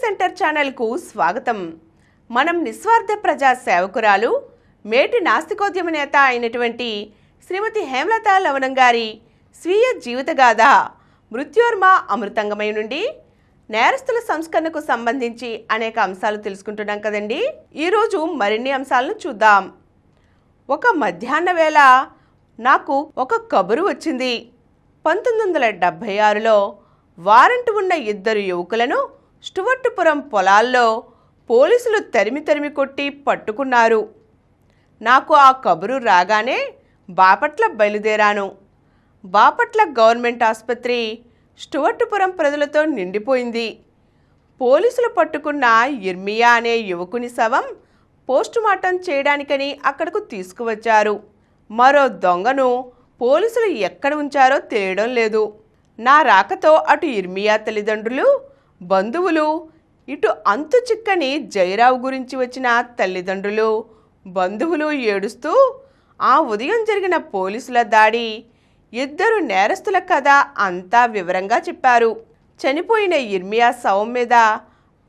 Centre ఛానల్కు స్వాగతం. మనం నిస్వార్థ ప్రజా సేవకురాలు మేటి నాస్తికోద్యమ నేత అయినటువంటి శ్రీమతి హేమలత లవణం గారి స్వీయ జీవితగాథ మృత్యోర్మ అమృతంగమై నుండి నేరస్తుల సంస్కరణకు సంబంధించి అనేక అంశాలు తెలుసుకుంటున్నాం కదండి. ఈరోజు మరిన్ని అంశాలను చూద్దాం. ఒక మధ్యాహ్న వేళ నాకు ఒక కబురు వచ్చింది. 1976లో వారెంట్ ఉన్న ఇద్దరు యువకులను స్టువర్టుపురం పొలాల్లో పోలీసులు తరిమి కొట్టి పట్టుకున్నారు. నాకు ఆ కబురు రాగానే బాపట్ల బయలుదేరాను. బాపట్ల గవర్నమెంట్ ఆసుపత్రి స్టువర్టుపురం ప్రజలతో నిండిపోయింది. పోలీసులు పట్టుకున్న ఇర్మియా అనే యువకుని శవం పోస్టుమార్టం చేయడానికని అక్కడకు తీసుకువచ్చారు. మరో దొంగను పోలీసులు ఎక్కడ ఉంచారో తెలియడం లేదు. నా రాకతో అటు ఇర్మియా తల్లిదండ్రులు, బంధువులు, ఇటు అంతు చిక్కని జయరావు గురించి వచ్చిన తల్లిదండ్రులు, బంధువులు ఏడుస్తూ ఆ ఉదయం జరిగిన పోలీసుల దాడి, ఇద్దరు నేరస్తుల కథ అంతా వివరంగా చెప్పారు. చనిపోయిన ఇర్మియా శవం మీద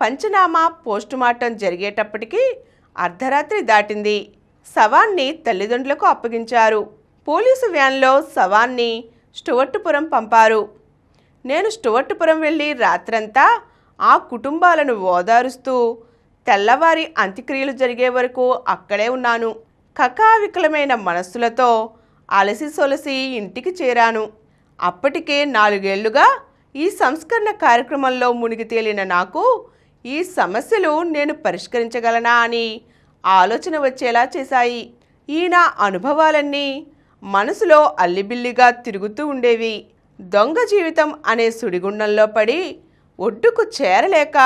పంచనామా పోస్టుమార్టం జరిగేటప్పటికీ అర్ధరాత్రి దాటింది. శవాన్ని తల్లిదండ్రులకు అప్పగించారు. పోలీసు వ్యాన్లో శవాన్ని స్టువర్టుపురం పంపారు. నేను స్టువర్టుపురం వెళ్ళి రాత్రంతా ఆ కుటుంబాలను ఓదారుస్తూ తెల్లవారి అంత్యక్రియలు జరిగే వరకు అక్కడే ఉన్నాను. కకావికలమైన మనస్సులతో అలసి సొలసి ఇంటికి చేరాను. అప్పటికే 4 ఏళ్లుగా ఈ సంస్కరణ కార్యక్రమంలో మునిగి తేలిన నాకు ఈ సమస్యలు నేను పరిష్కరించగలనా అని ఆలోచన వచ్చేలా చేశాయి. ఈ నా అనుభవాలన్నీ మనసులో అల్లిబిల్లిగా తిరుగుతూ ఉండేవి. దొంగ జీవితం అనే సుడిగుండంలో పడి ఒడ్డుకు చేరలేక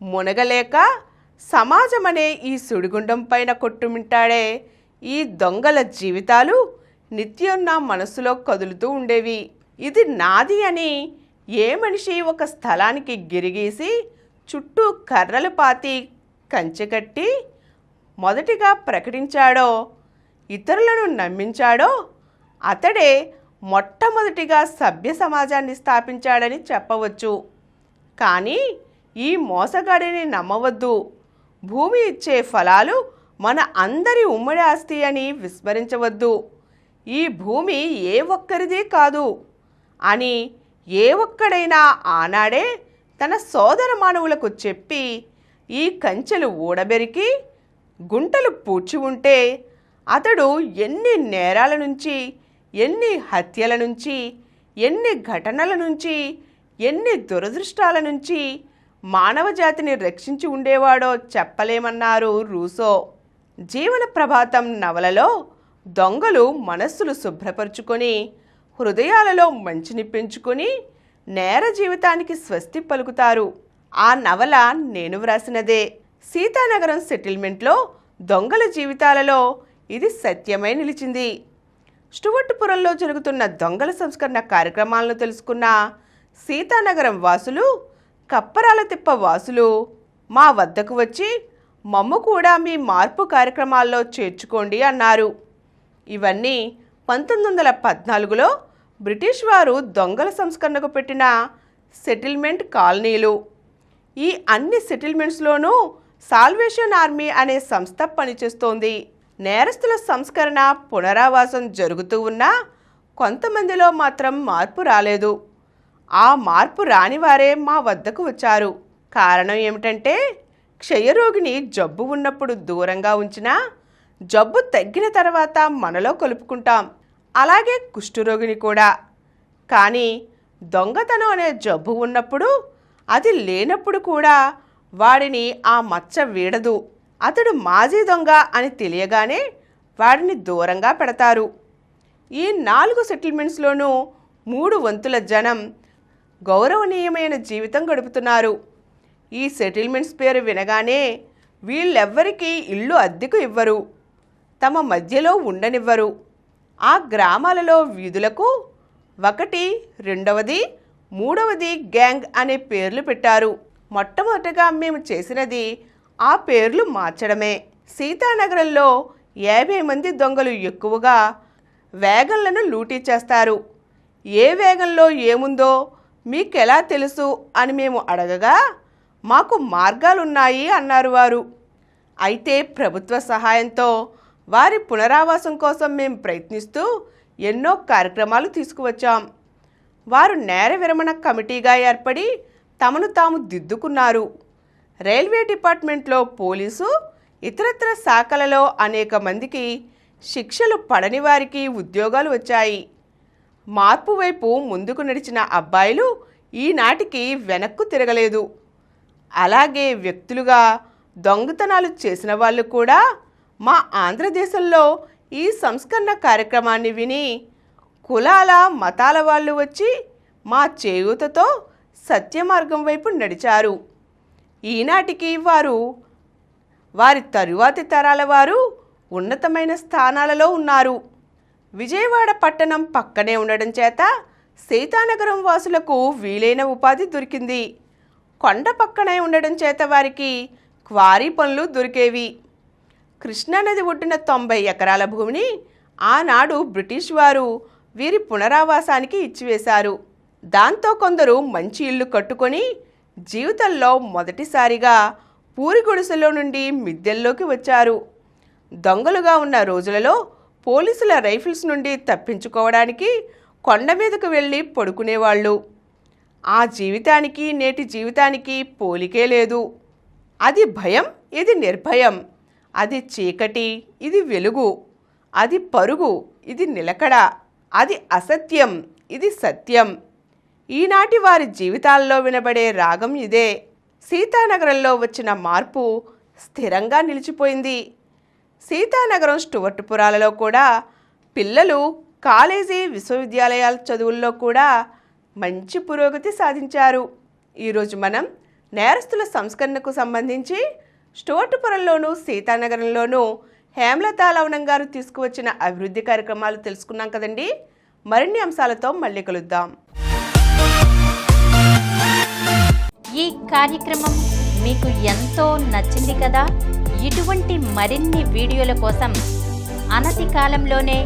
మునగలేక సమాజం అనే ఈ సుడిగుండం పైన కొట్టుమిట్టాడే ఈ దొంగల జీవితాలు నిత్యం నా మనసులో కదులుతూ ఉండేవి. ఇది నాది అని ఏ మనిషి ఒక స్థలానికి గిరిగీసి చుట్టూ కర్రలు పాతి కంచె కట్టి మొదటిగా ప్రకటించాడో, ఇతరులను నమ్మించాడో అతడే మొట్టమొదటిగా సభ్య సమాజాన్ని స్థాపించాడని చెప్పవచ్చు. కానీ ఈ మోసగాడిని నమ్మవద్దు. భూమి ఇచ్చే ఫలాలు మన అందరి ఉమ్మడి ఆస్తి అని విస్మరించవద్దు. ఈ భూమి ఏ ఒక్కరిదే కాదు అని ఏ ఒక్కడైనా ఆనాడే తన సోదర మానవులకు చెప్పి ఈ కంచెలు ఊడబెరికి గుంటలు పూడ్చి ఉంటే అతడు ఎన్ని నేరాల నుంచి, ఎన్ని హత్యల నుంచి, ఎన్ని ఘటనల నుంచి, ఎన్ని దురదృష్టాల నుంచి మానవ జాతిని రక్షించి ఉండేవాడో చెప్పలేమన్నారు రూసో. జీవన ప్రభాతం నవలలో దొంగలు మనస్సులు శుభ్రపరుచుకొని హృదయాలలో మంచిని పెంచుకొని నేర జీవితానికి స్వస్తి పలుకుతారు. ఆ నవల నేను వ్రాసినదే. సీతానగరం సెటిల్మెంట్లో దొంగల జీవితాలలో ఇది సత్యమై నిలిచింది. స్టువర్టుపురంలో జరుగుతున్న దొంగల సంస్కరణ కార్యక్రమాలను తెలుసుకున్న సీతానగరం వాసులు, కప్పరాల తిప్ప వాసులు మా వద్దకు వచ్చి మమ్ము కూడా మీ మార్పు కార్యక్రమాల్లో చేర్చుకోండి అన్నారు. ఇవన్నీ 1914లో బ్రిటిష్ వారు దొంగల సంస్కరణకు పెట్టిన సెటిల్మెంట్ కాలనీలు. ఈ అన్ని సెటిల్మెంట్స్లోనూ సాల్వేషన్ ఆర్మీ అనే సంస్థ పనిచేస్తోంది. నేరస్తుల సంస్కరణ, పునరావాసం జరుగుతూ ఉన్నా కొంతమందిలో మాత్రం మార్పు రాలేదు. ఆ మార్పు రాని వారే మా వద్దకు వచ్చారు. కారణం ఏమిటంటే క్షయరోగిని జబ్బు ఉన్నప్పుడు దూరంగా ఉంచినా జబ్బు తగ్గిన తర్వాత మనలో కలుపుకుంటాం. అలాగే కుష్ఠరోగిని కూడా. కానీ దొంగతనం అనే జబ్బు ఉన్నప్పుడు, అది లేనప్పుడు కూడా వాడిని ఆ మచ్చ వీడదు. అతడు మాజీ దొంగ అని తెలియగానే వాడిని దూరంగా పెడతారు. ఈ 4 సెటిల్మెంట్స్లోనూ 3 వంతుల జనం గౌరవనీయమైన జీవితం గడుపుతున్నారు. ఈ సెటిల్మెంట్స్ పేరు వినగానే వీళ్ళెవ్వరికీ ఇల్లు అద్దెకు ఇవ్వరు, తమ మధ్యలో ఉండనివ్వరు. ఆ గ్రామాలలో వీధులకు 1, 2, 3 గ్యాంగ్ అనే పేర్లు పెట్టారు. మొట్టమొదటగా మేము చేసినది ఆ పేర్లు మార్చడమే. సీతానగరంలో 50 మంది దొంగలు ఎక్కువగా వేగన్లను లూటీ చేస్తారు. ఏ వేగంలో ఏముందో మీకెలా తెలుసు అని మేము అడగగా మాకు మార్గాలున్నాయి అన్నారు వారు. అయితే ప్రభుత్వ సహాయంతో వారి పునరావాసం కోసం మేము ప్రయత్నిస్తూ ఎన్నో కార్యక్రమాలు తీసుకువచ్చాం. వారు నేర విరమణ కమిటీగా ఏర్పడి తమను తాము దిద్దుకున్నారు. రైల్వే డిపార్ట్మెంట్లో పోలీసు, ఇతరత్ర శాఖలలో అనేక మందికి శిక్షలు పడని వారికి ఉద్యోగాలు వచ్చాయి. మార్పు వైపు ముందుకు నడిచిన అబ్బాయిలు ఈనాటికి వెనక్కు తిరగలేదు. అలాగే వ్యక్తులుగా దొంగతనాలు చేసిన వాళ్ళు కూడా మా ఆంధ్రదేశంలో ఈ సంస్కరణ కార్యక్రమాన్ని విని కులాల మతాల వాళ్ళు వచ్చి మా చేయూతతో సత్యమార్గం వైపు నడిచారు. ఈనాటికి వారి తరువాతి తరాల వారు ఉన్నతమైన స్థానాలలో ఉన్నారు. విజయవాడ పట్టణం పక్కనే ఉండడం చేత సీతానగరం వాసులకు వీలైన ఉపాధి దొరికింది. కొండ పక్కనే ఉండడం చేత వారికి క్వారీ పనులు దొరికేవి. కృష్ణానది ఒడ్డున 90 ఎకరాల భూమిని ఆనాడు బ్రిటిష్ వారు వీరి పునరావాసానికి ఇచ్చివేశారు. దాంతో కొందరు మంచి ఇల్లు కట్టుకొని జీవితంలో మొదటిసారిగా పూరి గుడిసెలో నుండి మిద్దెల్లోకి వచ్చారు. దొంగలుగా ఉన్న రోజులలో పోలీసుల రైఫిల్స్ నుండి తప్పించుకోవడానికి కొండ మీదకు వెళ్ళి పడుకునేవాళ్ళు. ఆ జీవితానికి నేటి జీవితానికి పోలికే లేదు. అది భయం, ఇది నిర్భయం. అది చీకటి, ఇది వెలుగు. అది పరుగు, ఇది నిలకడ. అది అసత్యం, ఇది సత్యం. ఈనాటి వారి జీవితాల్లో వినబడే రాగం ఇదే. సీతానగరంలో వచ్చిన మార్పు స్థిరంగా నిలిచిపోయింది. సీతానగరం స్టువర్ట్పురాలలో కూడా పిల్లలు కాలేజీ, విశ్వవిద్యాలయాల చదువుల్లో కూడా మంచి పురోగతి సాధించారు. ఈరోజు మనం నేరస్తుల సంస్కరణకు సంబంధించి స్టువర్ట్పురంలోనూ సీతానగరంలోనూ హేమలత లవణం గారు తీసుకువచ్చిన అభివృద్ధి కార్యక్రమాలు తెలుసుకున్నాం కదండి. మరిన్ని అంశాలతో మళ్ళీ కలుద్దాం. ఈ కార్యక్రమం మీకు ఎంతో నచ్చింది కదా. ఇటువంటి మరిన్ని వీడియోల కోసం అనతి కాలంలోనే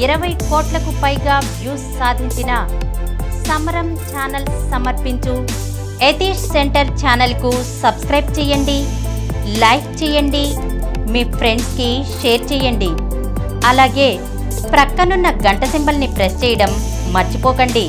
20 కోట్లకు పైగా వ్యూస్ సాధించిన సమరం ఛానల్ సమర్పించు యతీష్ సెంటర్ ఛానల్కు సబ్స్క్రైబ్ చేయండి, లైక్ చేయండి, మీ ఫ్రెండ్స్కి షేర్ చేయండి. అలాగే ప్రక్కనున్న గంట సింబల్ని ప్రెస్ చేయడం మర్చిపోకండి.